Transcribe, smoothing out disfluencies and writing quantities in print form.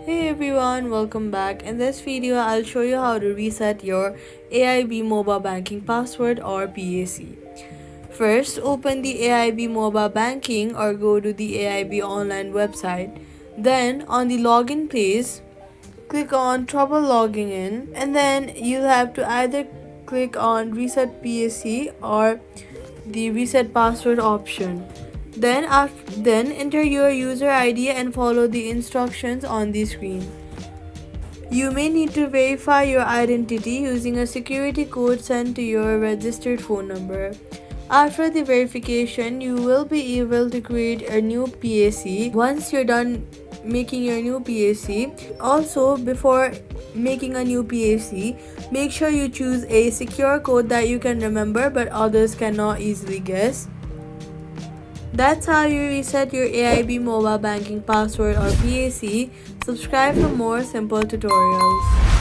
Hey everyone, welcome back. In this video, I'll show you how to reset your AIB Mobile Banking password or PAC. First, open the AIB Mobile Banking or go to the AIB online website. Then, on the login page, click on Trouble Logging In, and then you'll have to either click on Reset PAC or the Reset Password option. Then enter your user ID and follow the instructions on the screen. You may need to verify your identity using a security code sent to your registered phone number. After the verification, you will be able to create a new PAC once you're done making your new PAC. Also, before making a new PAC, make sure you choose a secure code that you can remember but others cannot easily guess. That's how you reset your AIB mobile banking password or PAC. Subscribe for more simple tutorials.